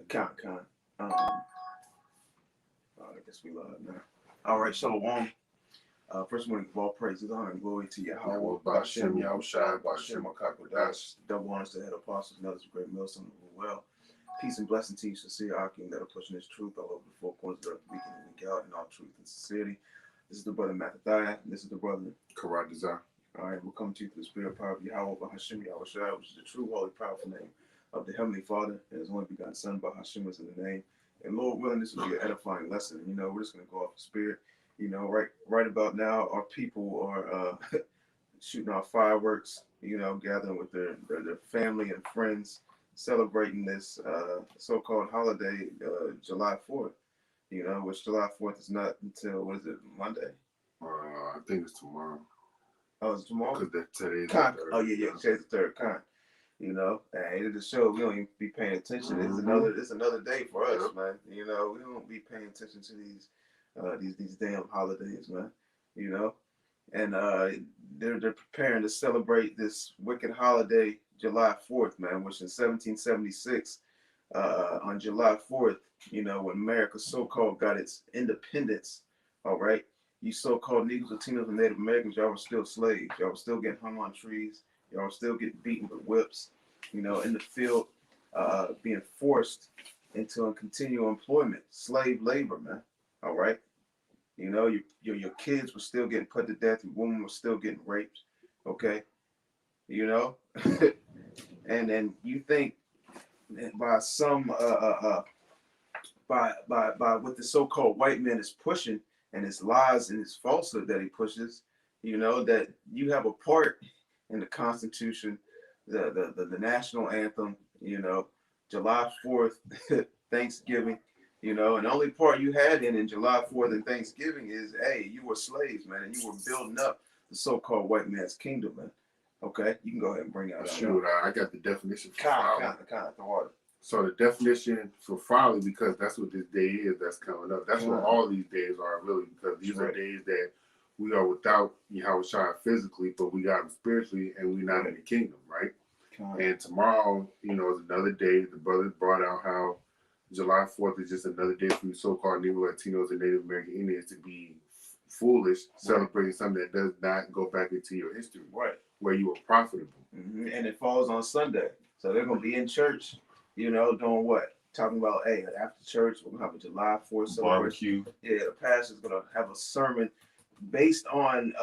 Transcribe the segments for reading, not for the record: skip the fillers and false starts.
Con. I guess we live now. All right, Shalom. First morning of all praises, honor, and glory to Yahweh, Bashem Yahushai, Bashem Akakodash. double honors to head apostles and others of great millstone of the well. Peace and blessing to you, sincere Akim, that are pushing this truth all over the four corners of the earth, week in and week out, in all truth and sincerity. This is the brother Mattathiah, and this is the brother Karadazar. All right, we'll come to you through the spirit power of Yahweh, Bahashim Yahushai, which is the true, holy, powerful name of the Heavenly Father, and His only begotten Son, Bahashim is in the name. And Lord willing, this will be an edifying lesson. You know, we're just going to go off the spirit. You know, right about now, our people are shooting off fireworks, you know, gathering with their family and friends, celebrating this so-called holiday, July 4th, you know, which July 4th is not until, what is it, Monday? I think it's tomorrow. Oh, it's tomorrow? Because today's Con. the third. Oh, yeah, today's the third con. You know, and it just shows we don't even be paying attention. It's another day for us, man. You know, we don't be paying attention to these damn holidays, man. You know, and they're preparing to celebrate this wicked holiday, July 4th, man, which in 1776, on July 4th, you know, when America so-called got its independence. All right, you so-called Negroes, Latinos, and Native Americans, y'all were still slaves. Y'all were still getting hung on trees. Y'all were still getting beaten with whips, you know, in the field, being forced into continual employment, slave labor, man. All right. You know, your kids were still getting put to death. Your women were still getting raped. Okay. You know, and then you think that by some, by what the so-called white man is pushing and his lies and his falsehood that he pushes, you know, that you have a part in the Constitution, the national anthem, you know, July 4th, Thanksgiving, you know, and the only part you had in July 4th and Thanksgiving is, hey, you were slaves, man, and you were building up the so-called white man's kingdom, man. Okay, you can go ahead and bring out. Shoot, I got the definition for folly. The water. So the definition for folly, because that's what this day is that's coming up. That's what all these days are, really, because these are days that we are without Yahushua physically, but we got him spiritually, and we're not in the kingdom, right? And tomorrow, you know, is another day. The brothers brought out how July 4th is just another day for you so-called Negro, Latinos, and Native American Indians to be foolish, celebrating something that does not go back into your history, where you were profitable. And it falls on Sunday. So they're going to be in church, you know, doing what? Talking about, hey, after church, we're going to have a July 4th celebration. Barbecue. Yeah, the pastor's going to have a sermon based on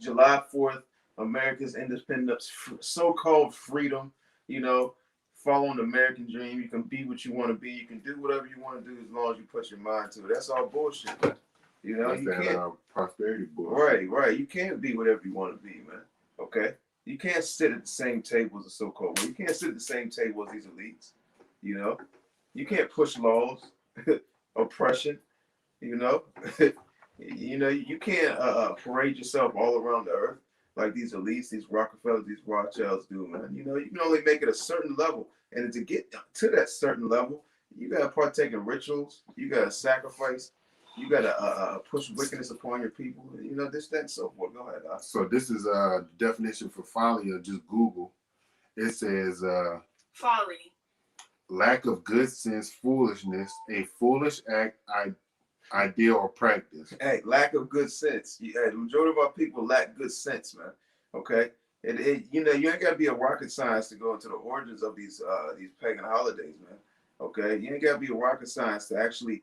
July 4th, America's independence, so-called freedom, you know, following the American dream. You can be what you want to be. You can do whatever you want to do as long as you put your mind to it. That's all bullshit. You know, that's you can't. Prosperity bullshit. Right. You can't be whatever you want to be, man. Okay? You can't sit at the same table as the so-called one. You can't sit at the same table as these elites. You know? You can't push laws, oppression, you know? You know, you can't parade yourself all around the earth like these elites, these Rockefellers, these Rothschilds do, man. You know, you can only make it a certain level. And to get to that certain level, you got to partake in rituals. You got to sacrifice. You got to push wickedness upon your people. You know, this, that, and so forth. Go ahead. So this is a definition for folly, or just Google. It says folly. Lack of good sense, foolishness, a foolish act, idea, or practice. Hey, lack of good sense. The majority of our people lack good sense, man. Okay, you know, you ain't got to be a rocket science to go into the origins of these pagan holidays, man. Okay, you ain't got to be a rocket science to actually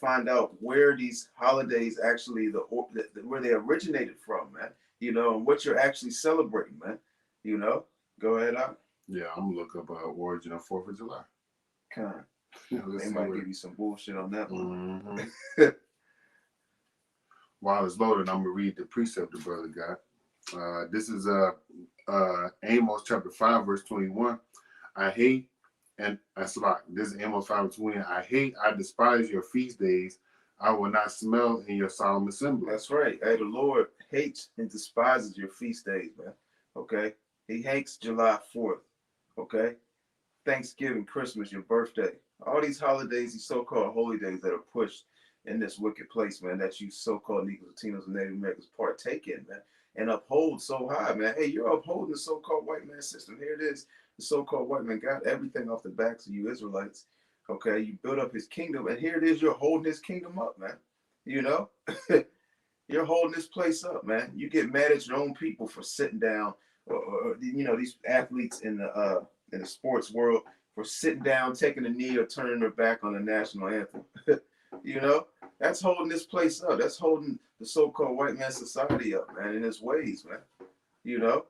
find out where these holidays actually where they originated from, man. You know, and what you're actually celebrating, man. You know, go ahead, out. Yeah, I'm gonna look up origin of 4th of July. They might give you some bullshit on that one. While it's loaded, I'm gonna read the precept the brother got. This is Amos chapter 5, verse 21. I hate, and that's right. This is Amos 5:20. I despise your feast days. I will not smell in your solemn assembly. That's right. Hey, the Lord hates and despises your feast days, man. Okay? He hates July 4th. Okay? Thanksgiving, Christmas, your birthday. All these holidays, these so-called holy days that are pushed in this wicked place, man, that you so-called Negroes, Latinos, and Native Americans partake in, man, and uphold so high, man. Hey, you're upholding the so-called white man system. Here it is. The so-called white man got everything off the backs of you Israelites. Okay, you build up his kingdom, and here it is, you're holding his kingdom up, man. You know, you're holding this place up, man. You get mad at your own people for sitting down, or you know, these athletes in the sports world for sitting down, taking a knee, or turning their back on the national anthem. You know, that's holding this place up. That's holding the so-called white man society up, man, in its ways, man. You know,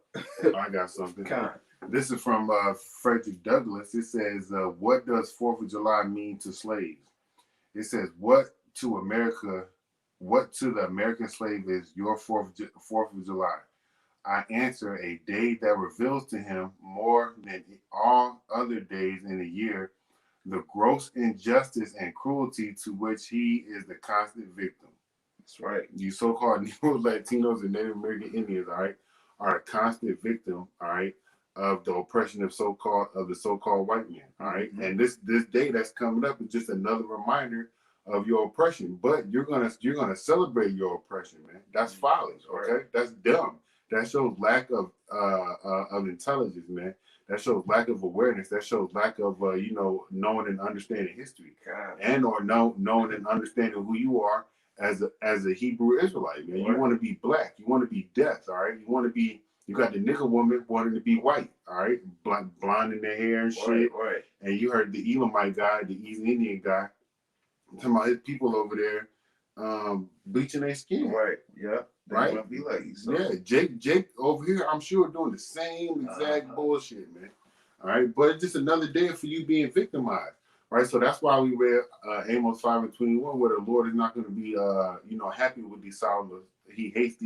I got something. kind. This is from Frederick Douglass. It says, "What does 4th of July mean to slaves?" It says, "What to America? What to the American slave is your 4th of July?" I answer, a day that reveals to him more than all other days in the year the gross injustice and cruelty to which he is the constant victim. That's right. You so-called Negroes, Latinos, and Native American Indians, all right, are a constant victim, all right, of the oppression of the so-called white man, all right. Mm-hmm. And this day that's coming up is just another reminder of your oppression. But you're gonna celebrate your oppression, man. That's folly, okay? Right. That's dumb. That shows lack of intelligence, man. That shows lack of awareness. That shows lack of knowing and understanding history, God. and or knowing and understanding who you are as a Hebrew Israelite, man. Right. You want to be black. You want to be death, all right? You got the nigger woman wanting to be white, all right? Blonde in their hair and shit. Right. And you heard the Elamite guy, the East Indian guy, talking about his people over there bleaching their skin. Right. Yeah. They right. want to be like you. So. Yeah. Jake over here, I'm sure doing the same exact bullshit, man. All right. But it's just another day for you being victimized. Right. So that's why we read Amos 5:21, where the Lord is not going to be happy with these solemn. He hates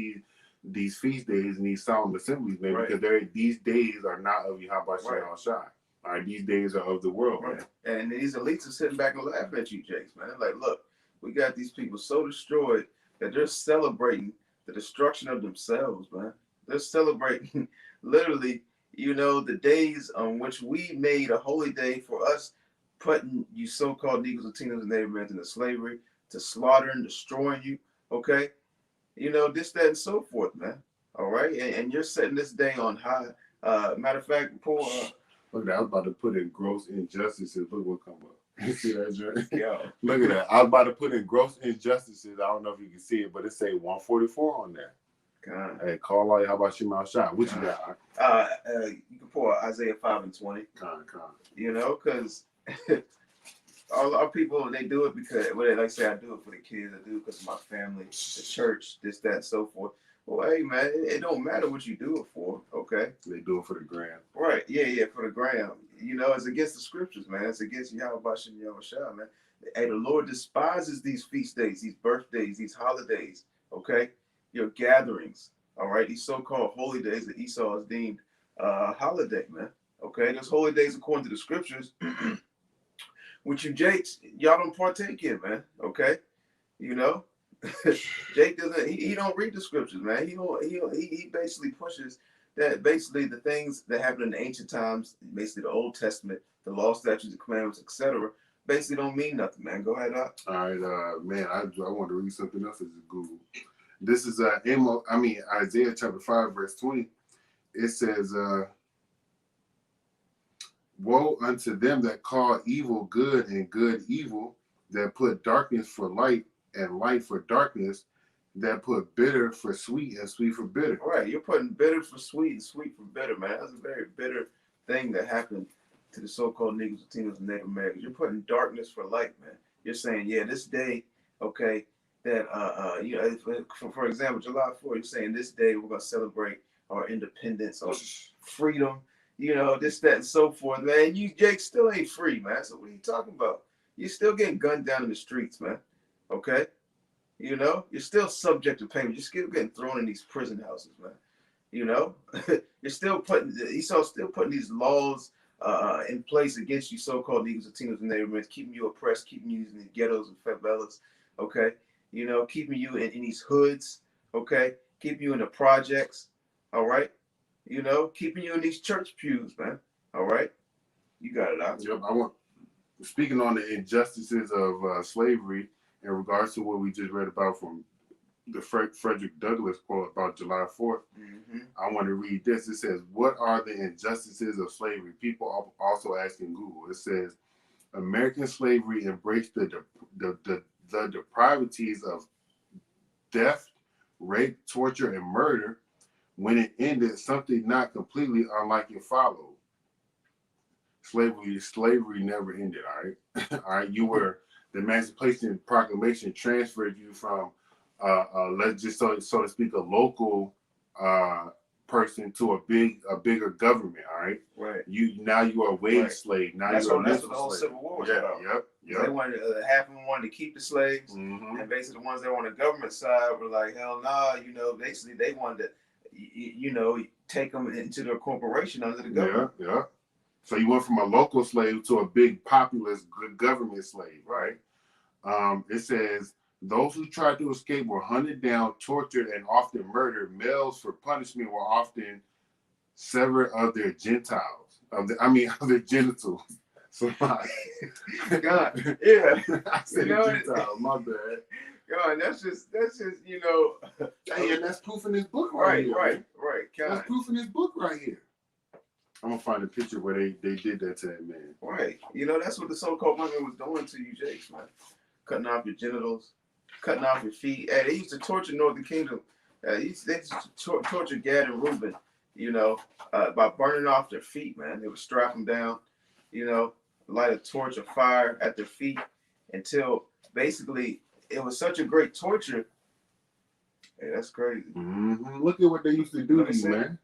these feast days and these solemn assemblies, man, right. because these days are not of Yahweh Shai Shai. All right, these days are of the world, right. man. And these elites are sitting back and laughing at you, Jakes, man. Like, look, we got these people so destroyed that they're celebrating the destruction of themselves, man. They're celebrating literally, the days on which we made a holy day for us, putting you so-called Negroes, Latinos, and Native Americans into slavery, to slaughtering, destroying you, okay? This, that, and so forth, man. All right? And you're setting this day on high. Matter of fact, poor... Look at that. I was about to put in gross injustices. Look what come up. You see that, Jerry? Yeah. Look at that. I was about to put in gross injustices. I don't know if you can see it, but it say 144 on there. God. Hey, call all. How about you, Mouth Shot? What you got? You can pour Isaiah 5:20. Because all our people, they do it because, like I say, I do it for the kids. I do it because of my family, the church, this, that, and so forth. Well, hey, man, it don't matter what you do it for, okay? They do it for the gram. Right, yeah, for the gram. It's against the scriptures, man. It's against Yahweh Bashem Yahushua, man. Hey, the Lord despises these feast days, these birthdays, these holidays, okay? Your gatherings, all right? These so-called holy days that Esau has deemed holiday, man, okay? Those holy days, according to the scriptures, which you Jakes, y'all don't partake in, man, okay? Jake doesn't. He don't read the scriptures, man. He basically pushes that. Basically, the things that happened in the ancient times, basically the Old Testament, the law, statutes, and commandments, etc., basically don't mean nothing, man. Go ahead, Doc. All right, man. I want to read something else as a Google. This is Isaiah chapter 5, verse 20. It says, "Woe unto them that call evil good and good evil, that put darkness for light and light for darkness, that put bitter for sweet and sweet for bitter." All right, you're putting bitter for sweet and sweet for bitter, man. That's a very bitter thing that happened to the so-called Negroes, Latinos, and Native Americans. You're putting darkness for light, man. You're saying, yeah, this day, okay, that for example, July 4th, you're saying this day we're gonna celebrate our independence, our freedom, this, that, and so forth, man. You, Jake, still ain't free, man. So what are you talking about? You're still getting gunned down in the streets, man. Okay, you're still subject to payment. You're still getting thrown in these prison houses, man. You're still Esau's still putting these laws in place against you, so-called Negroes, Latinos, and Native Americans, keeping you oppressed, keeping you in the ghettos and favelas. Okay, keeping you in these hoods. Okay, keeping you in the projects. All right, keeping you in these church pews, man. All right, you got it out. Yep. Speaking on the injustices of slavery. In regards to what we just read about from the Frederick Douglass quote about July 4th, I want to read this. It says, "What are the injustices of slavery?" People are also asking Google. It says, American slavery embraced the depravities of death, rape, torture, and murder. When it ended, something not completely unlike it followed. Slavery never ended. All right, all right. The Emancipation Proclamation transferred you from, let's just so to speak, a local person to a bigger government. All right. Right. You are a wage slave. Now that's you're what the whole Civil War was about. Yep. They wanted half of them wanted to keep the slaves, and basically the ones that were on the government side were like, hell nah. Basically they wanted to, take them into their corporation under the government. Yeah. So you went from a local slave to a big populist government slave, right? It says those who tried to escape were hunted down, tortured, and often murdered. Males for punishment were often severed of their genitals. Of their genitals. So God, yeah. I said genitals. My bad. God, that's just Hey, and that's proof in this book right here. Right. God. That's proof in this book right here. I'm gonna find a picture where they did that to that man. Right. That's what the so-called women was doing to you, Jakes, man. Cutting off your genitals, cutting off your feet. Hey, they used to torture Northern Kingdom. They used to torture Gad and Reuben, by burning off their feet, man. They would strap them down, light a torch of fire at their feet until basically it was such a great torture. Hey, that's crazy. Mm-hmm. Look at what they used to do to you, man.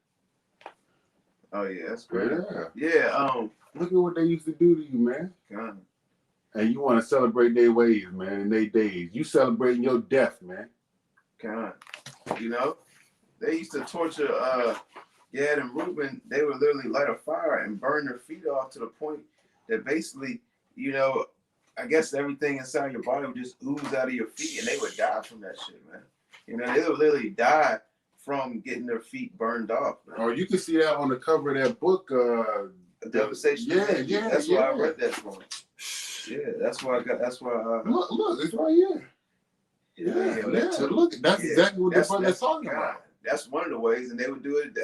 Oh yeah, that's great. Yeah. Look at what they used to do to you, man. God. And you want to celebrate their ways, man, and their days. You celebrating your death, man. God. They used to torture Gad and Reuben. They would literally light a fire and burn their feet off to the point that basically, I guess everything inside your body would just ooze out of your feet, and they would die from that shit, man. They would literally die from getting their feet burned off, man. Oh, you can see that on the cover of that book. Devastation. Yeah. That's why I read that from. Yeah, that's why I got. That's why. Look, it's right here. Yeah. Look, that's exactly what the brother's talking about. That's one of the ways, and they would do it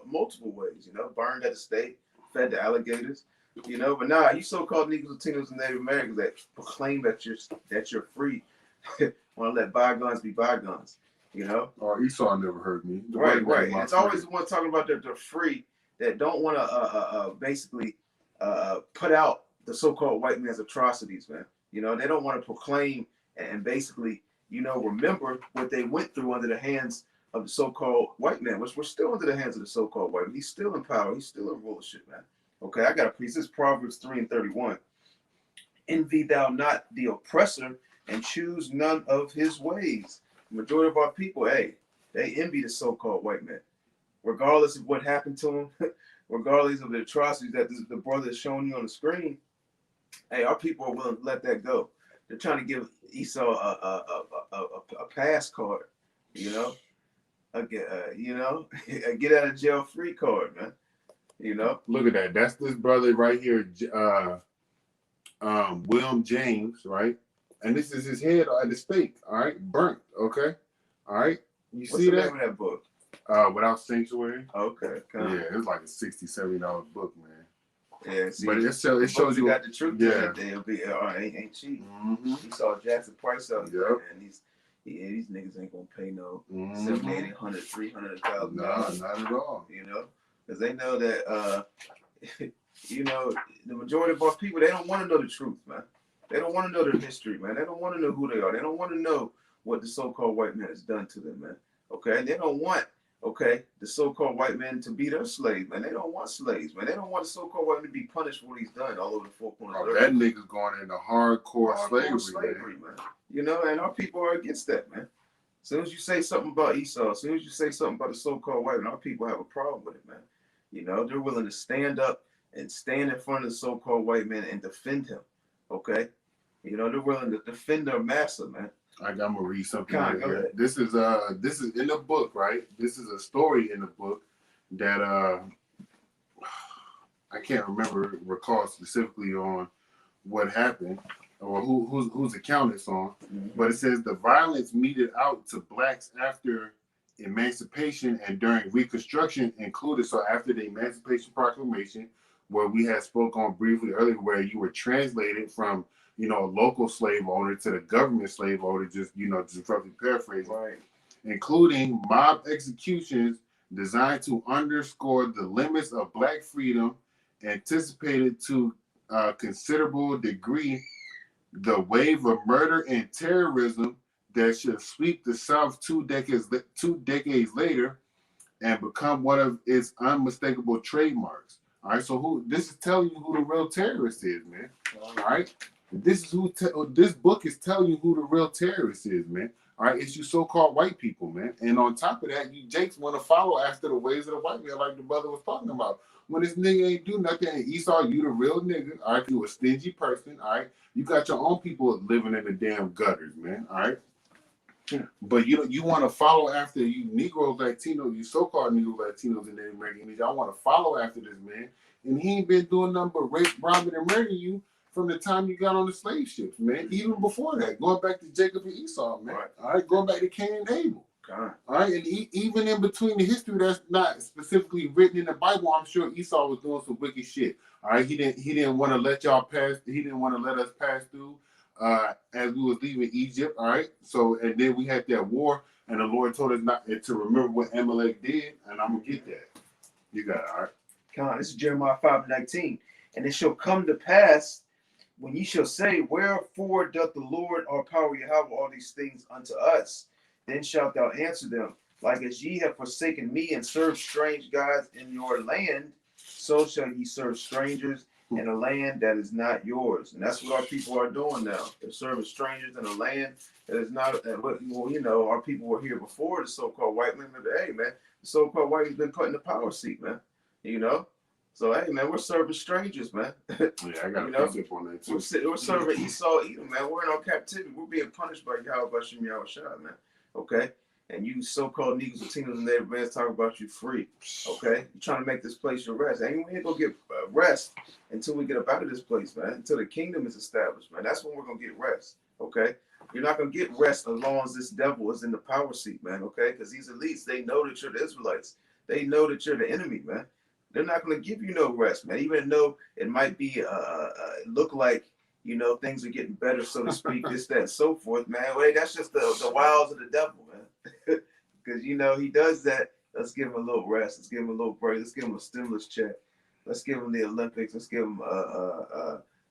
multiple ways. Burned at the stake, fed to alligators. But nah, you so-called Negroes, Latinos, and Native Americans that proclaim that you're free, want to let bygones be bygones. Or Esau never heard me. Right. And it's always the one talking about they're free that don't want to basically put out the so-called white man's atrocities, man. They don't want to proclaim and basically, remember what they went through under the hands of the so-called white man, which we're still under the hands of the so-called white man. He's still in power. He's still in rulership, man. Okay, I got a piece. This is Proverbs 3:31. Envy thou not the oppressor and choose none of his ways. The majority of our people, hey, they envy the so-called white man. Regardless of what happened to him, regardless of the atrocities that the brother is showing you on the screen, hey, our people are willing to let that go. They're trying to give Esau a pass card, a get out of jail free card, man. Look at that. That's this brother right here, William James, right? And this is his head at the stake, all right, burnt. Okay, all right. What's see the name of that book? Without Sanctuary. Okay. Yeah, it's like a $60-$70 book, man. Yeah, see, but it shows you got the truth. Yeah, they'll be ain't cheap. Mm-hmm. You saw Jackson Price out there, and these niggas ain't gonna pay no $700, $800, $300,000. No, not at all. Because they know that the majority of our people, they don't want to know the truth, man. They don't want to know their history, man. They don't want to know who they are. They don't want to know what the so-called white man has done to them, man. Okay, and they don't want the so-called white man to be their slave, man. They don't want slaves, man. They don't want the so-called white man to be punished for what he's done all over the four corners of the earth. That nigga's going into hardcore slavery, man. And our people are against that, man. As soon as you say something about Esau, as soon as you say something about the so-called white man, our people have a problem with it, man. They're willing to stand up and stand in front of the so-called white man and defend him. Okay, they're willing to defend their master, man. I'm gonna read something right here. This is in the book, right? This is a story in the book that I can't recall specifically on what happened or whose account it's on, but it says the violence meted out to blacks after emancipation and during Reconstruction included. So after the Emancipation Proclamation, where we had spoke on briefly earlier, where you were translated from, you know, a local slave owner to the government slave owner, just, you know, just roughly paraphrasing, Right. including mob executions designed to underscore the limits of black freedom, anticipated to a considerable degree the wave of murder and terrorism that should sweep the South 2 decades later and become one of its unmistakable trademarks. All right, so this is telling you who the real terrorist is, man. All right, this book is telling you who the real terrorist is, man. All right, it's you so-called white people, man. And on top of that, you Jakes want to follow after the ways of the white man, like the brother was talking about. When this nigga ain't do nothing, and Esau, you the real nigga. All right, you a stingy person. All right, you got your own people living in the damn gutters, man. All right. But you want to follow after you Negro Latinos, you so-called Negro Latinos in the American. Y'all want to follow after this man, and he ain't been doing nothing but rape, robbing, and murdering you from the time you got on the slave ships, man. Even before that, going back to Jacob and Esau, man. Right. All right, going back to Cain and Abel. God. All right, and even in between the history that's not specifically written in the Bible, I'm sure Esau was doing some wicked shit. All right, he didn't want to let y'all pass. He didn't want to let us pass through. As we was leaving Egypt, all right. So and then we had that war, and the Lord told us not to remember what Amalek did, and I'm gonna get that. You got it, all right. Come on, this is Jeremiah 5:19, and it shall come to pass when ye shall say, wherefore doth the Lord our power Yahweh all these things unto us? Then shalt thou answer them, like as ye have forsaken me and served strange gods in your land, so shall ye serve strangers in a land that is not yours. And that's what our people are doing now. They're serving strangers in a land that is not, well, you know, our people were here before the so-called white man. Hey, man, the so-called white has been put in the power seat, man. You know? So, hey, man, we're serving strangers, man. Yeah, I got a tip on that, too. We're serving Esau, Edom, man. We're in our captivity. We're being punished by Yahweh, Bashem, Yahushua, man. Okay? And you so-called Negros, Latinos, and Native Bands talk about you free. Okay? You're trying to make this place your rest. And we ain't going to get rest until we get up out of this place, man. Until the kingdom is established, man. That's when we're going to get rest. Okay? You're not going to get rest as long as this devil is in the power seat, man. Okay? Because these elites, they know that you're the Israelites. They know that you're the enemy, man. They're not going to give you no rest, man. Even though it might be look like, you know, things are getting better, so to speak, this, that, and so forth, man. Wait, that's just the wiles of the devil, man. Because, you know, he does that. Let's give him a little rest. Let's give him a little break. Let's give him a stimulus check. Let's give him the Olympics. Let's give him,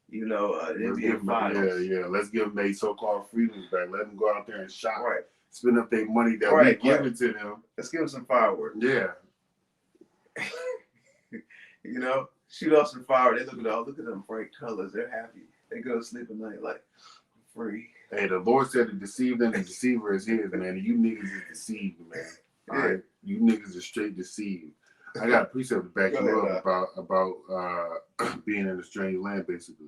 you know, NBA Finals. Yeah. Let's give them their so-called freedoms back. Let them go out there and shop. Right. Spend up their money that we giving to them. Let's give them some fireworks. Yeah. You know, shoot off some fire. They look at them bright colors. They're happy. They go to sleep at night like, I'm free. Hey, the Lord said to deceive them, the deceiver is his, man. And you niggas is deceived, man. All right, you niggas are straight deceived. I got a precept to back you up about being in a strange land, basically.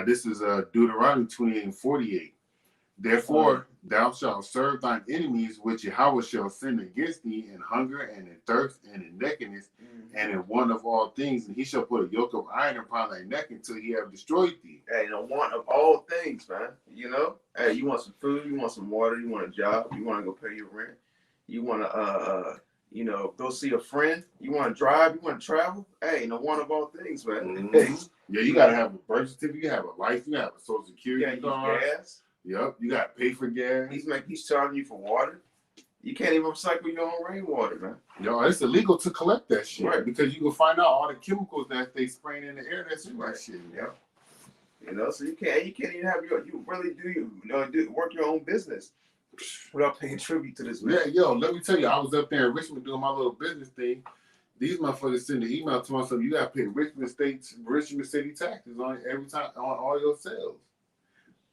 This is Deuteronomy 28:48. Therefore, thou shalt serve thine enemies, which Yahweh shall send against thee in hunger and in thirst and in nakedness and in want of all things. And he shall put a yoke of iron upon thy neck until he have destroyed thee. Hey, the want of all things, man. You know? Hey, you want some food, you want some water, you want a job, you want to go pay your rent, you want to, you know, go see a friend, you want to drive, you want to travel. Hey, the want of all things, man. Hey, yeah, you got to have a birth certificate, you have a license, you have a social security card. Gas. Yep, you got to pay for gas. He's charging you for water. You can't even recycle your own rainwater, man. Yo, it's illegal to collect that shit. Right. Because you can find out all the chemicals that they spraying in the air that's in that shit. Yeah. You know, so you can't even have work your own business without paying tribute to this man. Yeah, yo, let me tell you, I was up there in Richmond doing my little business thing. These motherfuckers send an email to myself, you gotta pay Richmond City taxes on every time on all your sales.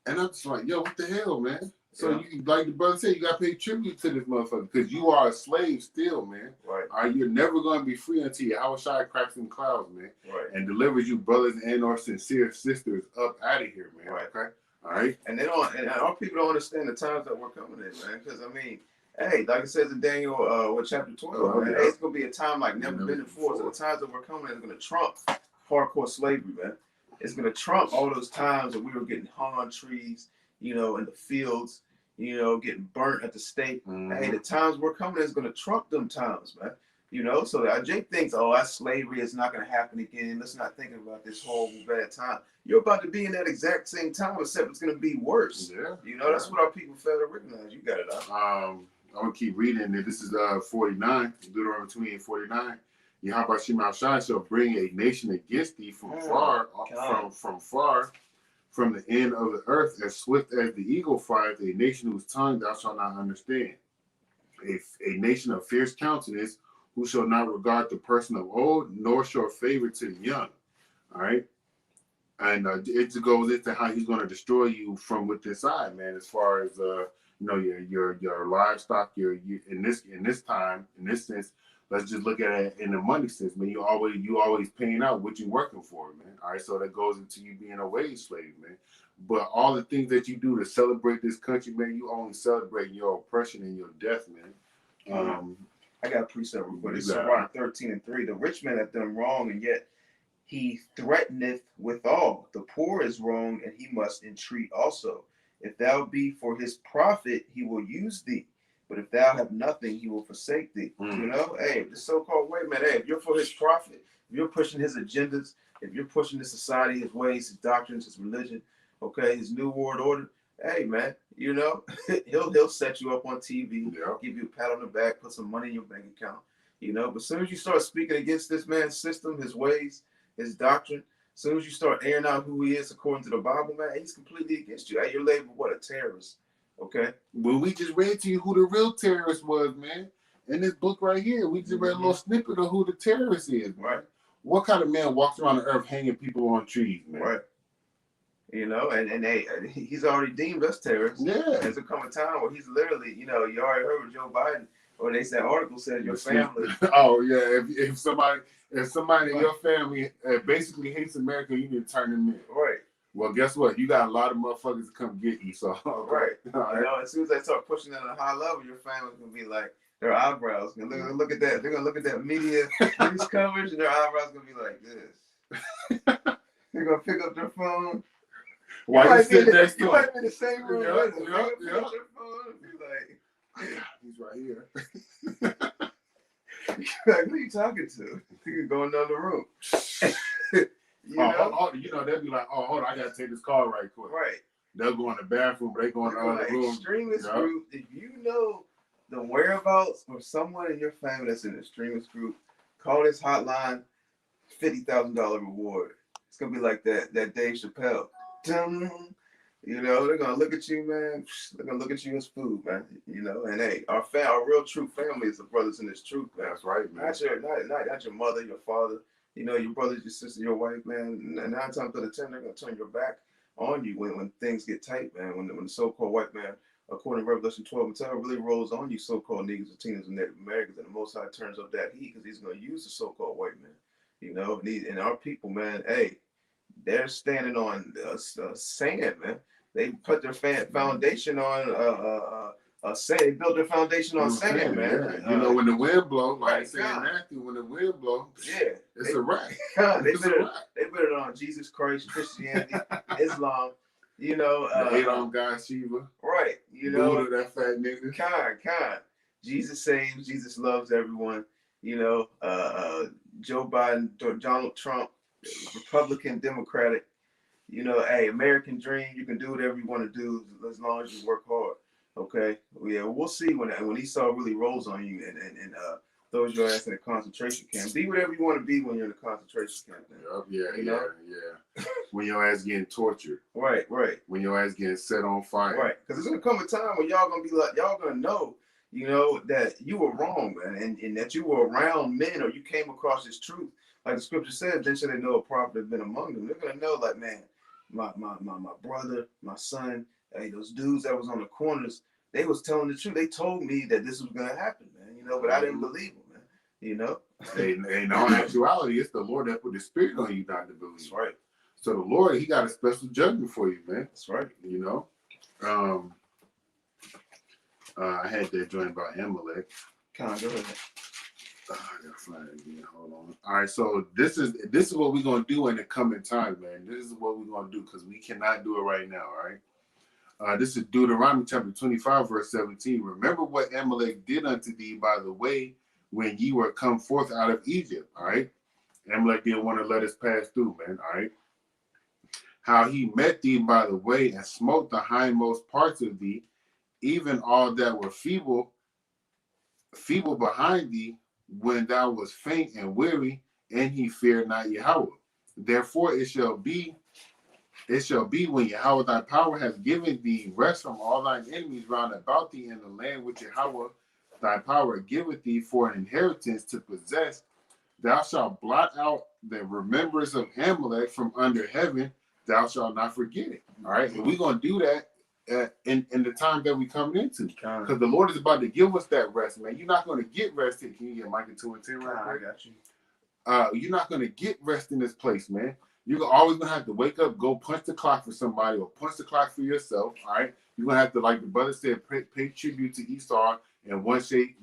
And I'm just like, yo, what the hell, man? So you, like the brother said, you gotta pay tribute to this motherfucker because you are a slave still, man. Right. All right, you're never gonna be free until Yahushua cracks them clouds, man. Right. And delivers you brothers and our sincere sisters up out of here, man. Right. Okay. All right. And our people don't understand the times that we're coming in, man. Because I mean, hey, like it says in Daniel, chapter 12, man, hey, it's gonna be a time like never been before. So the times that we're coming in is gonna trump hardcore slavery, man. It's gonna trump all those times that we were getting hung on trees, you know, in the fields, you know, getting burnt at the stake. Hey, the times we're coming in is gonna trump them times, man. You know, so Jake thinks, oh, that's slavery. It's not going to happen again. Let's not think about this horrible bad time. You're about to be in that exact same time, except it's going to be worse. Yeah. You know, that's what our people fail to recognize. You got it out. I'm gonna keep reading it. This is 49, Deuteronomy 28:49. Yahweh Shema Shai shall bring a nation against thee from far, from the end of the earth, as swift as the eagle flieth, a nation whose tongue thou shalt not understand. A nation of fierce countenance, who shall not regard the person of old, nor show favor to the young. All right. And it goes into how he's going to destroy you from within side, man. As far as your livestock, your in this sense, let's just look at it in the money sense, man. You always paying out what you're working for, man. All right, so that goes into you being a wage slave, man. But all the things that you do to celebrate this country, man, you only celebrate your oppression and your death, man. I got a precept real quick. It's Sirach 13:3. The rich man hath done wrong, and yet he threateneth withal. The poor is wrong, and he must entreat also. If thou be for his profit, he will use thee. But if thou have nothing, he will forsake thee. You know, hey, the so-called white man, hey, if you're for his profit, if you're pushing his agendas, if you're pushing his society, his ways, his doctrines, his religion, okay, his new world order, hey, man, you know, he'll set you up on TV, give you a pat on the back, put some money in your bank account, you know. But as soon as you start speaking against this man's system, his ways, his doctrine, as soon as you start airing out who he is according to the Bible, man, he's completely against you. Hey, you're labeled what, a terrorist, okay? Well, we just read to you who the real terrorist was, man. In this book right here, we just read a little snippet of who the terrorist is, man. Right. What kind of man walks around the earth hanging people on trees, man? Right. You know, and hey, he's already deemed us terrorists. Yeah. There's a coming time where he's literally, you know, you already heard what Joe Biden, or they said article said your family. Oh yeah, if somebody in your family basically hates America, you need to turn them in. Right. Well, guess what? You got a lot of motherfuckers to come get you. So right. You know, as soon as they start pushing it at a high level, your family's gonna be like, their eyebrows gonna look at that. They're gonna look at that media news coverage, and their eyebrows gonna be like this. They're gonna pick up their phone. Why you sit next to him? You might be in the same room. Yeah. Pick up their phone and be like, he's right here. like, who are you talking to? You going down the room. You know, they'll be like, hold on, I gotta take this call right quick. Right. They'll go in the bathroom, but they go in the other room. Extremist group. If you know the whereabouts of someone in your family that's an extremist group, call this hotline, $50,000 reward. It's gonna be like that Dave Chappelle. You know, they're gonna look at you, man. They're gonna look at you as food, man. You know, and hey, our real true family is the brothers in this truth, man. That's right, man. Not your mother, your father. You know, your brothers, your sister, your wife, man. 9 times out of 10, they're gonna turn your back on you when things get tight, man. When the so-called white man, according to Revelation 12 and 10, really rolls on you, so-called Negroes, Latinos, and Native Americans, and the Most High turns up that heat because he's gonna use the so-called white man. You know, and our people, man. Hey, they're standing on sand, man. They put their foundation on sand. They built their foundation on sand, man. Yeah. You know, when the wind blows, like right, saying Matthew, when the wind blows, it's a wrap. They put it on Jesus Christ, Christianity, Islam. You know, the Adam guy Shiva. Right. You know, Buddha, that fat nigga. Kind. Jesus saves. Jesus loves everyone. You know, Joe Biden, Donald Trump, Republican, Democratic. You know, hey, American dream. You can do whatever you want to do as long as you work hard. Okay. Yeah, we'll see when Esau really rolls on you and throws your ass in a concentration camp. Be whatever you want to be when you're in a concentration camp. Man. Yeah. When your ass getting tortured. Right. When your ass getting set on fire. Right. Because it's gonna come a time when y'all gonna be like, y'all gonna know, you know, that you were wrong, man, and that you were around men or you came across this truth. Like the scripture says, then shall they know a prophet have been among them. They're gonna know, like, man, my brother, my son, hey, those dudes that was on the corners, they was telling the truth. They told me that this was gonna happen, man. You know, but I didn't believe them, man. You know. In all actuality, it's the Lord that put the spirit on you not to believe. That's right. So the Lord, He got a special judgment for you, man. That's right. You know. I had that joint about Amalek. Go ahead. I gotta find it again. Hold on. All right, so this is what we're gonna do in the coming time, man. This is what we're gonna do because we cannot do it right now. All right. This is Deuteronomy chapter 25, verse 17. Remember what Amalek did unto thee by the way when ye were come forth out of Egypt. All right. Amalek didn't want to let us pass through, man. All right. How he met thee by the way and smote the hindmost parts of thee, even all that were feeble behind thee, when thou was faint and weary, and he feared not Yahweh. Therefore it shall be when Yahweh thy power has given thee rest from all thine enemies round about thee in the land which Yahweh thy power giveth thee for an inheritance to possess, thou shalt blot out the remembrance of Amalek from under heaven, thou shalt not forget it. All right, and we're gonna do that in the time that we coming into, because the Lord is about to give us that rest, man. You're not gonna get rest. Can you get Micah 2:10 right I there? got you. You're not gonna get rest in this place, man. You're always gonna have to wake up, go punch the clock for somebody, or punch the clock for yourself. All right, you're gonna have to, like the brother said, pay tribute to Esau in one shape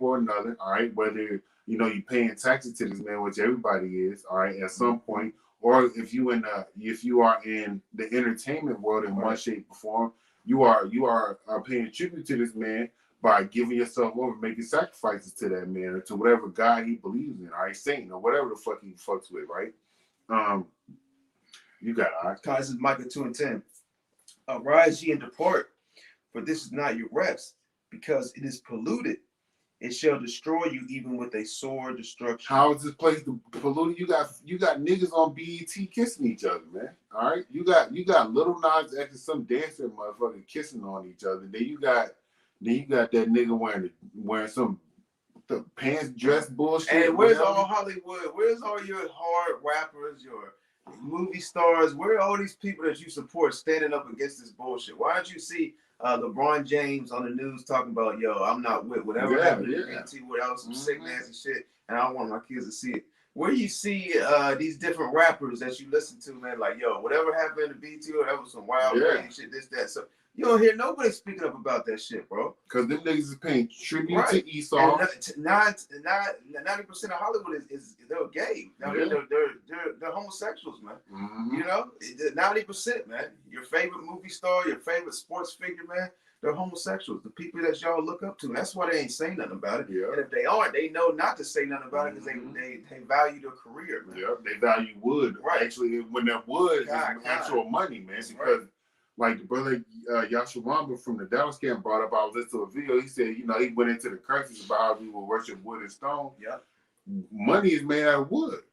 or another. All right, whether you're paying taxes to this man, which everybody is. All right, at some point, or if you are in the entertainment world in one shape or form, you are paying tribute to this man by giving yourself over, making sacrifices to that man or to whatever God he believes in, all right, Satan or whatever the fuck he fucks with, right? You got it. This is Micah 2:10. Arise ye and depart, for this is not your rest, because it is polluted. It shall destroy you even with a sore destruction. How is this place polluted? You got niggas on BET kissing each other, man. All right, you got Lil Nas X and some dancer motherfucking kissing on each other. Then you got that nigga wearing some pants dress bullshit. And where's all Hollywood? Where's all your hard rappers, your movie stars? Where are all these people that you support standing up against this bullshit? Why don't you see LeBron James on the news talking about, yo, I'm not with whatever happened to BT, without some sick, nasty shit, and I don't want my kids to see it. Where you see these different rappers that you listen to, man, like, yo, whatever happened to BT, or that was some wild crazy shit, this, that. So you don't hear nobody speaking up about that shit, bro. Because them niggas is paying tribute to Esau. And 90% of Hollywood is they're gay. Now they're homosexuals, man. Mm-hmm. 90%, man. Your favorite movie star, your favorite sports figure, man, they're homosexuals. The people that y'all look up to. And that's why they ain't saying nothing about it. Yeah. And if they aren't, they know not to say nothing about it because they value their career, man. Yeah, they value wood. Right. Actually, when that wood is actual money, man. Because like the brother Yasha Wamba from the Dallas camp brought up, I was listening to a video. He said, he went into the curses about how we will worship wood and stone. Yeah, money is made out of wood,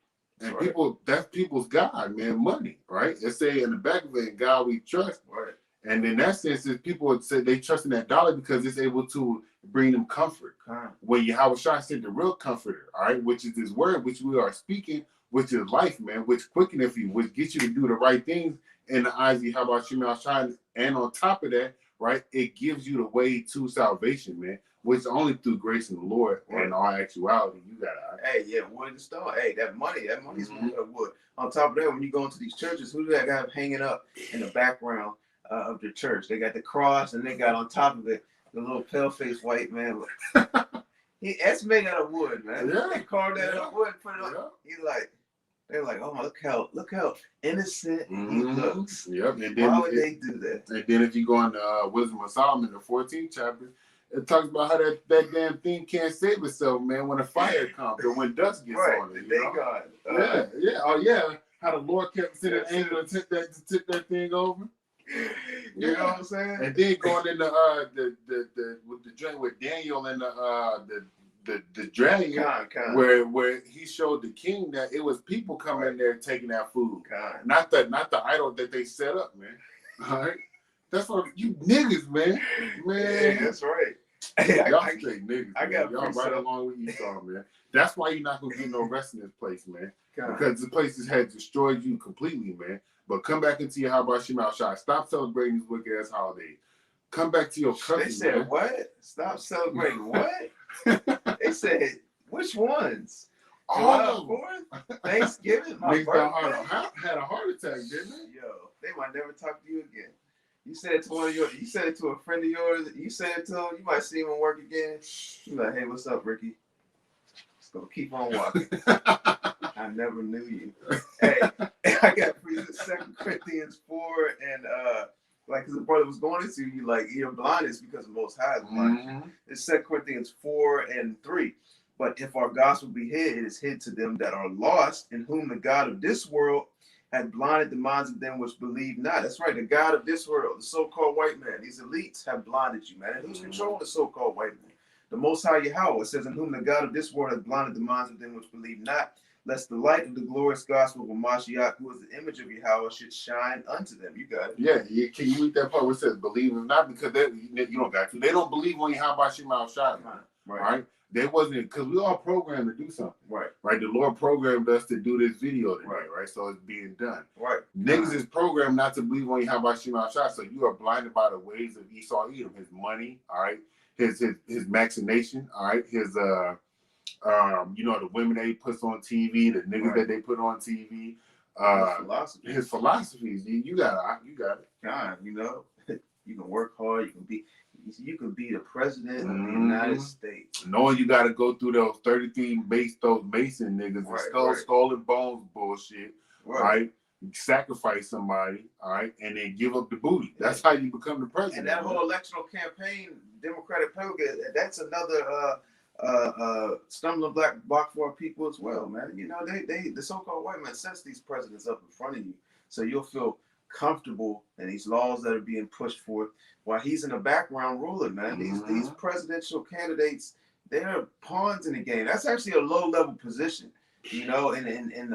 and that's people's God, man. Money, right? They say in the back of it, in God we trust. Right. And in that sense, people would say they trust in that dollar because it's able to bring them comfort. When Yahweh Shai said the real comforter, all right, which is His word, which we are speaking, which is life, man, which quickeneth you, which gets you to do the right things in the eyes of Yahweh Shai. And on top of that, right, it gives you the way to salvation, man, which only through grace in the Lord. Right. And all actuality, you got to. Hey, yeah, wood and stone. Hey, that money's wood. On top of that, when you go into these churches, who do they have hanging up in the background of the church? They got the cross, and they got on top of it the little pale-faced white man. That's made out of wood, man. Yeah. They carved that out of wood and put it on. Yeah. They're like, oh, look how innocent he looks. Yep. And then, why would they do that? And then if you go into Wisdom of Solomon, the 14th chapter, it talks about how that damn thing can't save itself, man, when a fire comes or when dust gets on it. Thank God. How the Lord kept sending an angel to tip that thing over. You know what I'm saying? And then going into with the joint with Daniel and the dragon, where he showed the king that it was people coming in there taking that food, not the idol that they set up, man. All right, that's what you niggas, man. Yeah, that's right. Hey, y'all straight niggas. Y'all right along with Esau, man. That's why you're not gonna get no rest in this place, man. Because the place has destroyed you completely, man. But come back into your Yahweh Shai. Stop celebrating these wicked ass holidays. Come back to your cousin. They said, man. What? Stop celebrating what? They said, which ones? All of them. Thanksgiving, my birthday. Had a heart attack, didn't they? Yo, they might never talk to you again. You said it to one of your. You said it to a friend of yours. You said it to him. You might see him at work again. You like, hey, what's up, Ricky? Just gonna keep on walking. I never knew you. Hey, I got for you 2 Corinthians 4 and like, cause the brother was going into you, like, your blindness because the Most High is blind. It's 2 Corinthians 4 and 3. But if our gospel be hid, it is hid to them that are lost, in whom the God of this world had blinded the minds of them which believe not. That's right, the God of this world, the so-called white man, these elites have blinded you, man. And who's controlling the so-called white man? The Most High Yahweh. It says, in whom the God of this world has blinded the minds of them which believe not, lest the light of the glorious gospel of Mashiach, who is the image of Yahweh, should shine unto them. You got it. Yeah, can you read that part where it says believe or not? Because you don't got to. They don't believe on Yahweh Shema Shai. Right? They wasn't, because we all programmed to do something. Right. The Lord programmed us to do this video today, right? So it's being done. Right. Niggas is programmed not to believe on Yahweh Shema Shai. So you are blinded by the ways of Esau Edom, his money, all right, his machination, all right, his the women that he puts on TV, the niggas that they put on TV, his philosophies. You got it. God, you can work hard. You can be the president of the United States. Knowing you got to go through those 33 Mason niggas, skull and bones bullshit, right? Sacrifice somebody, all right, and then give up the booty. That's how you become the president. And that whole electoral campaign, Democratic Party, that's another stumbling block for our people as well, man. The so-called white man sets these presidents up in front of you, so you'll feel comfortable in these laws that are being pushed forth while he's in the background ruling, man. These presidential candidates, they're pawns in the game. That's actually a low-level position, in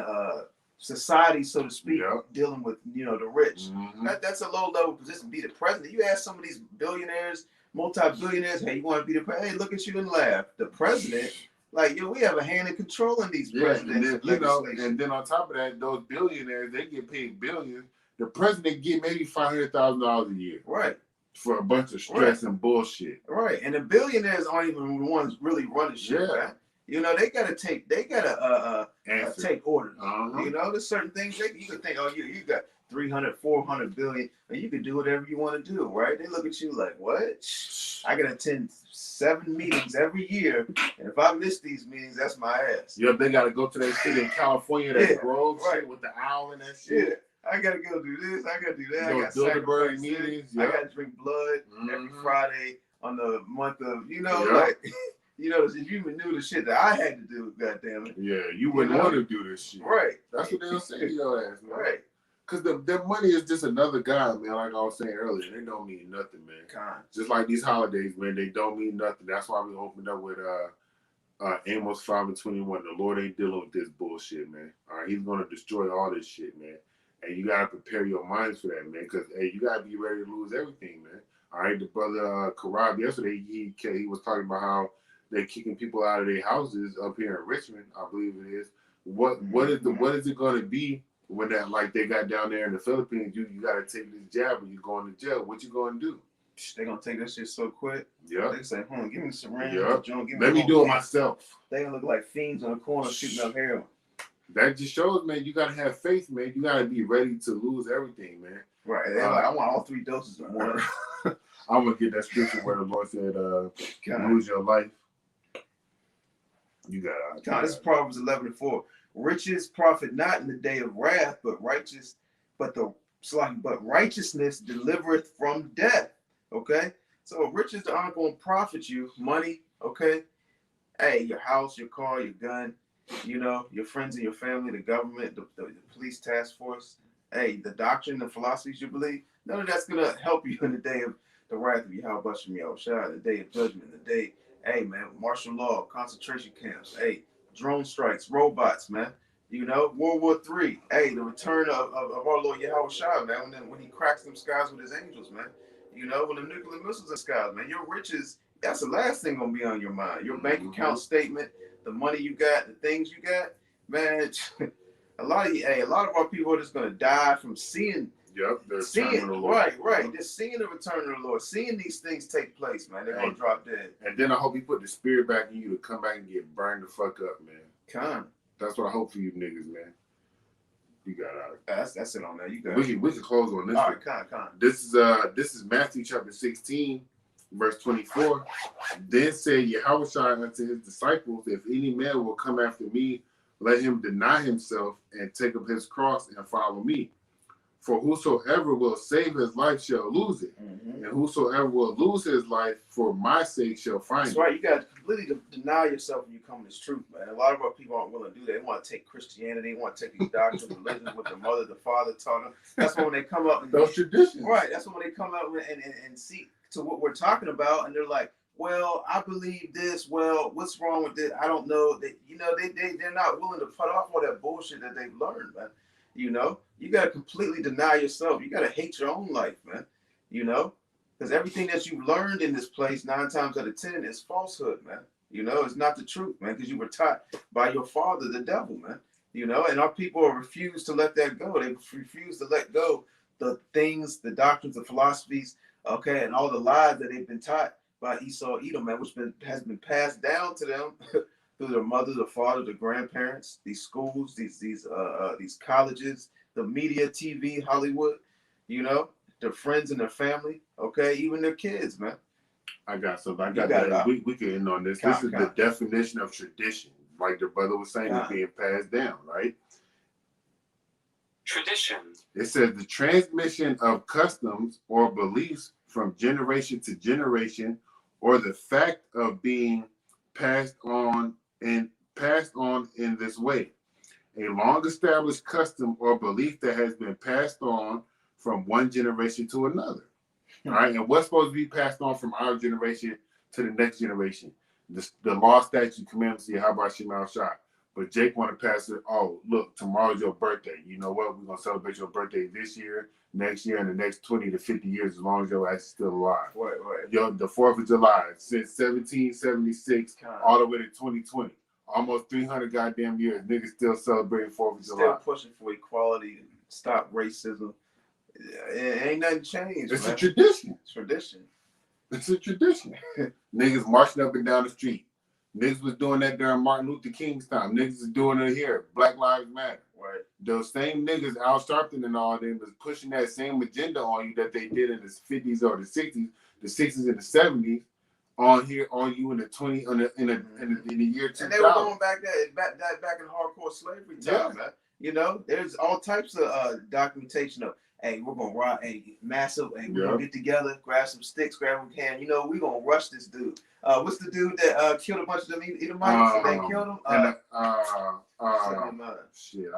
society, so to speak, dealing with, the rich. That's a low-level position, be the president. You ask some of these billionaires, multi-billionaires, hey, you want to be the president? Hey, look at you and laugh. The president, we have a hand in controlling these presidents. And then on top of that, those billionaires, they get paid billions. The president get maybe $500,000 a year. Right. For a bunch of stress and bullshit. Right. And the billionaires aren't even the ones really running shit, man. They gotta take orders. There's certain things you could think, you got 300, 400 billion, and you can do whatever you want to do, right? They look at you like, what? I gotta attend 7 meetings every year, and if I miss these meetings, that's my ass. Yep, they gotta go to that city in California, that Grove shit with the owl and that shit. Yeah. I gotta go do this. I gotta do that. I got Bilderberg meetings. I gotta drink blood every Friday on the month of, if you even knew the shit that I had to do, goddamn it. Yeah, you wouldn't want to do this shit. Right. That's what they'll say to your ass, man. Right. Because their money is just another guy, man. Like I was saying earlier, they don't mean nothing, man. Just like these holidays, man, they don't mean nothing. That's why we opened up with Amos 5:21. The Lord ain't dealing with this bullshit, man. All right, he's gonna destroy all this shit, man. And you gotta prepare your minds for that, man. Because you gotta be ready to lose everything, man. All right, the brother Karab yesterday, he was talking about how they're kicking people out of their houses up here in Richmond, I believe it is. What is it gonna be when that, like they got down there in the Philippines? You gotta take this jab and you're going to jail. What you gonna do? They gonna take that shit so quick. Yeah. They say, give me some syringe. Let me do it myself. They gonna look like fiends on the corner shooting up heroin. That just shows, man, you gotta have faith, man. You gotta be ready to lose everything, man. Right. They're I want all 3 doses of water. I'm gonna get that scripture where the Lord said, lose your life. You got this is Proverbs 11:4. Riches profit not in the day of wrath, but righteousness delivereth from death. Okay? So riches aren't gonna profit you, money, okay? Hey, your house, your car, your gun, your friends and your family, the government, the police task force, hey, the doctrine, the philosophies you believe, none of that's gonna help you in the day of the wrath of Yahweh Shem Yahushua, the day of judgment, the day, hey man, martial law, concentration camps, hey, drone strikes, robots, man. World War III, hey, the return of our Lord Yahushua, man, when he cracks them skies with his angels, man. When the nuclear missiles in skies, man, your riches, that's the last thing gonna be on your mind. Your bank account statement, the money you got, the things you got, man. A lot of our people are just gonna die from seeing. Yep, right. Just seeing the return of the Lord, seeing these things take place, man. They're gonna drop dead. And then I hope he put the spirit back in you to come back and get burned the fuck up, man. That's what I hope for you niggas, man. You got it. That's it on that. You got it. We can close on this. All right, This is Matthew chapter 16, verse 24. Then said Yahushua unto his disciples, if any man will come after me, let him deny himself and take up his cross and follow me. For whosoever will save his life shall lose it, and whosoever will lose his life for my sake shall find That's it. right. You got to completely deny yourself when you come to this truth, man. A lot of our people aren't willing to do that. They want to take Christianity, they want to take these doctrines, religions, what the mother, the father taught them. That's when they come up and Those traditions. right. That's when they come up and see to what we're talking about, and they're like, "Well, I believe this. Well, what's wrong with it? I don't know." They're not willing to put off all that bullshit that they've learned, man. You know, you got to completely deny yourself. You got to hate your own life, man. You know, because everything that you've learned in this place, 9 times out of 10, is falsehood, man. You know, it's not the truth, man, because you were taught by your father, the devil, man. You know, and our people refuse to let that go. They refuse to let go the things, the doctrines, the philosophies, okay, and all the lies that they've been taught by Esau, Edom, man, which has been passed down to them through their mother, the father, the grandparents, these schools, these colleges, the media, TV, Hollywood, you know, their friends and their family, okay, even their kids, man. I got something. I got got that. it. We can end on this. This is the definition of tradition, like the brother was saying, it's being passed down, right? Tradition. It says the transmission of customs or beliefs from generation to generation, or the fact of being passed on in this way. A long established custom or belief that has been passed on from one generation to another. All right, and what's supposed to be passed on from our generation to the next generation? The law, statute, commandments, how about Shemal Shah? But Jake want to pass it. Oh, look, tomorrow's your birthday. You know what? We're gonna celebrate your birthday this year, next year, and the next 20 to 50 years, as long as your ass is still alive. Right. The 4th of July since 1776 all the way to 2020, almost 300 goddamn years. Niggas still celebrating 4th of July. Still pushing for equality, stop racism. It ain't nothing changed. It's man. a tradition. It's tradition. It's a tradition. Niggas marching up and down the street. Niggas was doing that during Martin Luther King's time. Niggas is doing it here. Black Lives Matter. Right. Those same niggas, Al Sharpton and all them, was pushing that same agenda on you that they did in the 50s or the 60s and the 70s on you in the year 2000. And they were going back in hardcore slavery time, man. You know, there's all types of documentation of, hey, we're gonna rock, hey, massive, hey, we're gonna get together, grab some sticks, grab a can. You know, we're gonna rush this dude. What's the dude that killed a bunch of them Edomites? They killed him. Shit,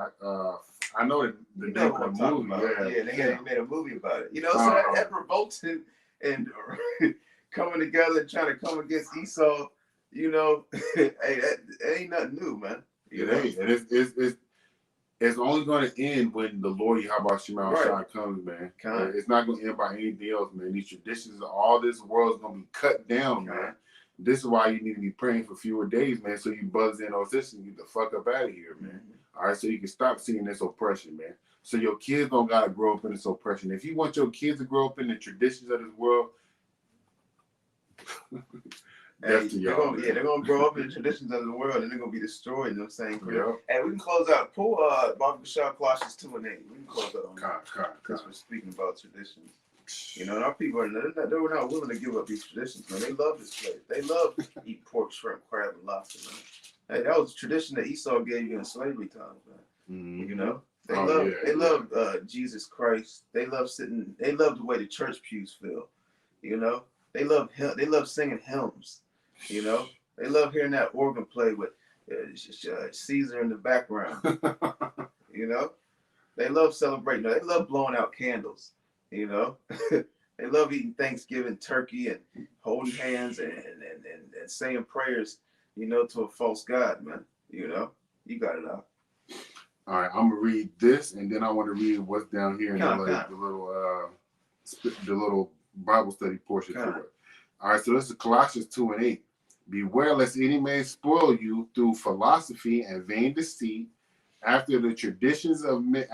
I know the name of the movie. Yeah, they made a movie about it. You know, so that revolting and coming together and trying to come against Esau. You know, hey, that ain't nothing new, man. It ain't, and it's only going to end when the Lord Yahweh Shemal Shah comes, man. It's not going to end by anything else, man. These traditions, all this world is going to be cut down, man. This is why you need to be praying for fewer days, man, so you buzz in those systems and get the fuck up out of here, man. All right, so you can stop seeing this oppression, man. So your kids don't got to grow up in this oppression. If you want your kids to grow up in the traditions of this world, they're gonna grow up in the traditions of the world, and they're gonna be destroyed. You know what I'm saying? Hey, we can close out. Pull Barbara Bashar Colossians 2:8. We can close out on because we're speaking about traditions. You know, and our people they were not willing to give up these traditions, man. They love this place. They love eat pork, shrimp, crab, and lobster, man. Hey, that was a tradition that Esau gave you in slavery times, man. You know, they love Jesus Christ. They love the way the church pews feel. You know, they love singing hymns. You know, they love hearing that organ play with Caesar in the background. You know, they love celebrating. They love blowing out candles. You know, they love eating Thanksgiving turkey and holding hands and saying prayers. You know, to a false god, man. You know, you got it out. All right, I'm gonna read this, and then I want to read what's down here in the little Bible study portion to it. All right, so this is Colossians 2:8. Beware lest any man spoil you through philosophy and vain deceit, after the tradition of men,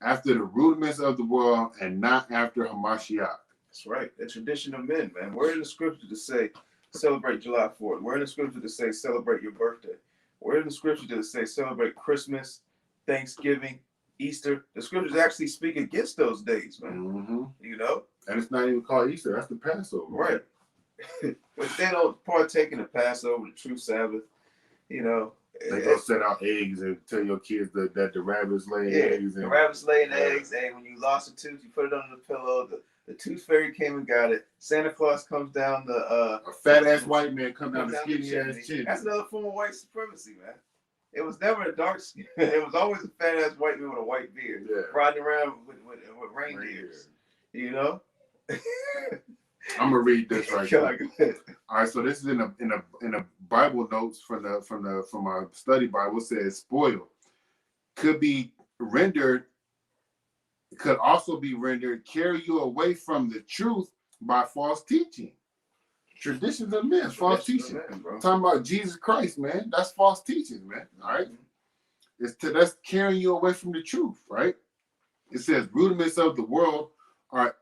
after the rudiments of the world, and not after Hamashiach. That's right. The tradition of men, man. We're in the scripture to say celebrate July 4th. We're in the scripture to say celebrate your birthday. We're in the scripture to say celebrate Christmas, Thanksgiving, Easter. The scriptures actually speak against those days, man. You know? And it's not even called Easter. That's the Passover. Right. But they don't partake in the Passover, the true Sabbath. You know, They go set out eggs and tell your kids that the rabbits lay eggs. The And, rabbits laying eggs. Hey, when you lost a tooth, you put it under the pillow. The tooth fairy came and got it. Santa Claus comes down the a fat ass white man come down the skinny chimney. ass chimney. That's another form of white supremacy, man. It was never a dark skin. It was always a fat ass white man with a white beard, riding around with reindeers. You know. I'm gonna read this right here. Go All right, so this is in a Bible notes from our study Bible. It says spoil could also be rendered carry you away from the truth by false teaching. Traditions of men, false teaching. Talking about Jesus Christ, man. That's false teaching, man. All right. That's carrying you away from the truth, right? It says rudiments of the world are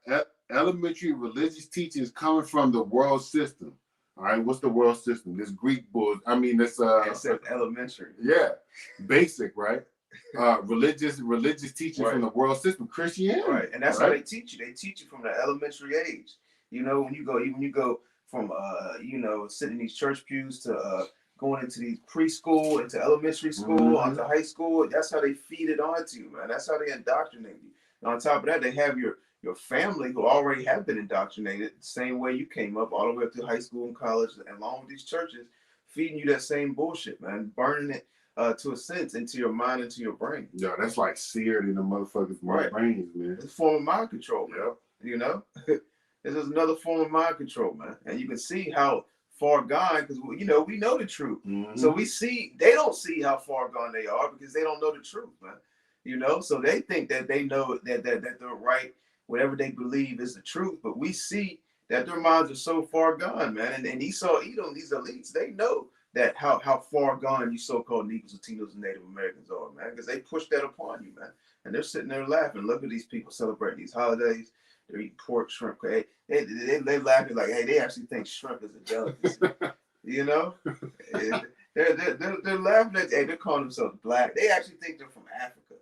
elementary religious teachings coming from the world system. All right, what's the world system? This Greek bull. I mean, this it says elementary. Yeah, basic, right? Religious teaching from the world system, Christianity. Right, and that's how they teach you. They teach you from the elementary age. You know, when you go from sitting in these church pews to going into these preschool, into elementary school, onto high school. That's how they feed it onto you, man. That's how they indoctrinate you. And on top of that, they have your family who already have been indoctrinated the same way you came up, all the way up to high school and college, and along with these churches, feeding you that same bullshit, man, burning it to a sense into your mind, into your brain. Yeah, that's like seared in the motherfuckers' brains, man. It's a form of mind control, man. You know, this is another form of mind control, man. And you can see how far gone, because we know the truth. So they don't see how far gone they are because they don't know the truth, man. You know, so they think that they know that they're right. Whatever they believe is the truth, but we see that their minds are so far gone, man. And Esau, Edom, these elites, they know that how far gone you so-called Negroes, Latinos, and Native Americans are, man, because they push that upon you, man. And they're sitting there laughing. Look at these people celebrating these holidays. They're eating pork, shrimp. Hey, they laughing like, hey, they actually think shrimp is a delicacy. You know, they're laughing at. Hey, they're calling themselves black. They actually think they're from Africa.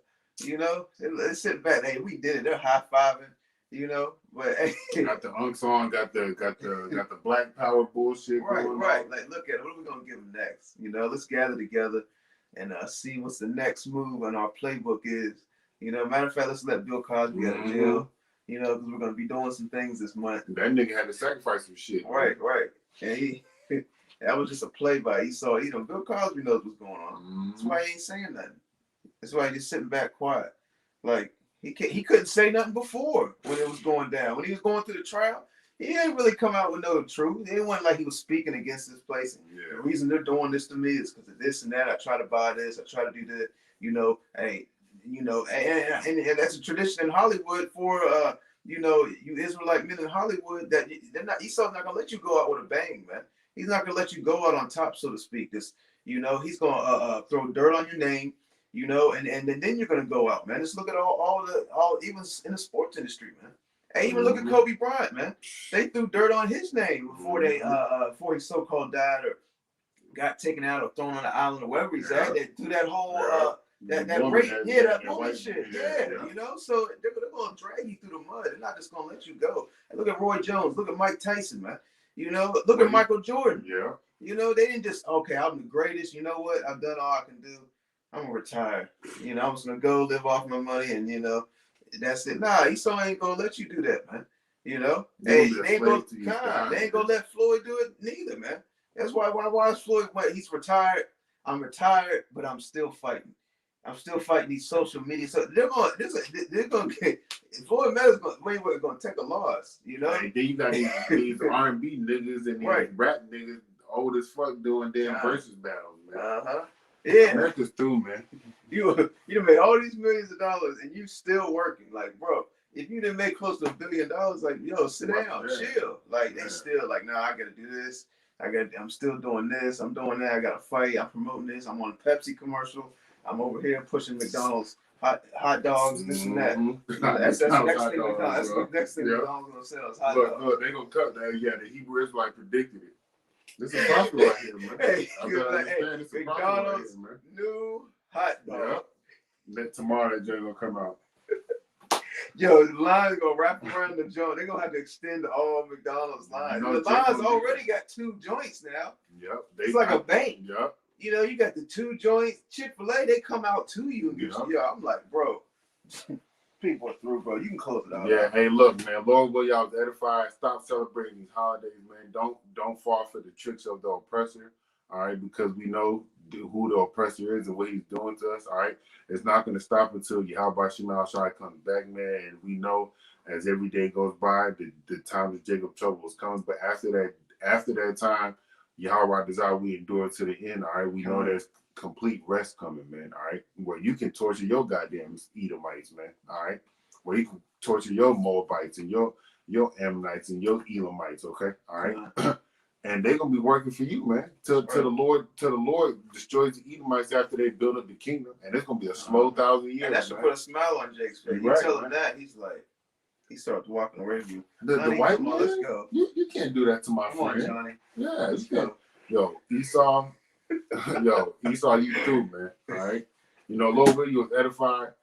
You know, they're sitting back. Hey, we did it. They're high fiving. You know, but hey, got the unks on, got the black power bullshit. Right. On. Like, look at it. What are we gonna give them next? You know, let's gather together and see what's the next move on our playbook is. You know, matter of fact, let's let Bill Cosby out of jail. You know, because we're gonna be doing some things this month. That nigga had to sacrifice some shit. Right. And that was just a play by Esau Edom. Bill Cosby knows what's going on. That's why he ain't saying nothing. That's why he's just sitting back quiet. Like, he couldn't say nothing before when it was going down. When he was going through the trial, he didn't really come out with no truth. It wasn't like he was speaking against this place. The reason they're doing this to me is because of this and that. I try to buy this. I try to do that. You know, hey, you know, and that's a tradition in Hollywood for you Israelite men in Hollywood that Esau's not gonna let you go out with a bang, man. He's not gonna let you go out on top, so to speak. He's gonna throw dirt on your name. You know, and then you're gonna go out, man. Just look at all even in the sports industry, man. Hey, even look at Kobe Bryant, man. They threw dirt on his name before before he so-called died or got taken out or thrown on the island or wherever he's at. They threw that whole that rape, that bullshit, you know. So they're gonna drag you through the mud. They're not just gonna let you go. And look at Roy Jones. Look at Mike Tyson, man. You know, look at Michael Jordan. Yeah. You know, they didn't just I'm the greatest. You know what? I've done all I can do. I'm gonna retire. You know, I'm just gonna go live off my money, and you know, that's it. Nah, Esau ain't gonna let you do that, man. You know, they ain't gonna let Floyd do it neither, man. That's why is Floyd? He's retired. I'm retired, but I'm still fighting. I'm still fighting these social media. So they're gonna get Floyd Mayweather gonna take a loss. You know. Hey, then you got these R&B niggas and these rap niggas old as fuck doing damn versus battles, man. Yeah, America's through, man. You made all these millions of dollars and you still working. Like, bro, if you didn't make close to $1 billion, like, yo, sit down, chill. Like, they still like, nah, I gotta do this. I'm still doing this. I'm doing that. I gotta fight. I'm promoting this. I'm on a Pepsi commercial. I'm over here pushing McDonald's hot dogs, this and that. That's the next thing McDonald's. That's the next thing McDonald's gonna sell is hot dogs. Look, they gonna cut that. Yeah, the Hebrew Israelite predicted it. This is possible right here, man. Hey, McDonald's new hot dog. That tomorrow that joint gonna come out. Yo, the line's gonna wrap around the joint. They're gonna have to extend all McDonald's lines. The line's already got 2 joints now. Yep. It's like a bank. Yep. You know, you got the 2 joints, Chick-fil-A, they come out to you and get you. Yeah, I'm like, bro, people are through, bro. You can close it out. Yeah, hey, look, man. Lord will y'all edified. Stop celebrating these holidays, man. Don't fall for the tricks of the oppressor. All right, because we know who the oppressor is and what he's doing to us. All right, it's not going to stop until Yahweh Shema Shai comes back, man. And we know as every day goes by, the time of Jacob trouble is coming. But after that time, Yahweh desire we endure to the end. All right, we know there's complete rest coming, man. All right, where you can torture your goddamn Edomites, man. All right, where you can torture your Moabites and your Ammonites and your Elamites. Okay, all right. And they're gonna be working for you, man. Till the Lord destroys the Edomites after they build up the kingdom, and it's gonna be a slow 1,000 years. And that should put a smile on Jake's face. You tell him that, he's like, he starts walking away from you. The white man, let's go. You can't do that to my Come friend. on, Johnny. Yeah, you can't. Yo, Esau, you through, man. All right. You know, Lord, you was edified.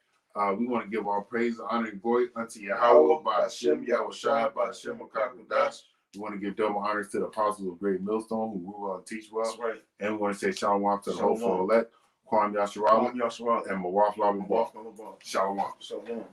We want to give our praise, honor, and glory unto Yahweh by Hashem, Yahweh Shai, by Hashem, Akakudash. We want to give double honors to the apostles of Great Millstone who rule and teach well. That's right. And we want to say shalom to the hopeful elect, Kwam Yasharala, and Mawaf Labba. Shalom. Shalom. Shalom.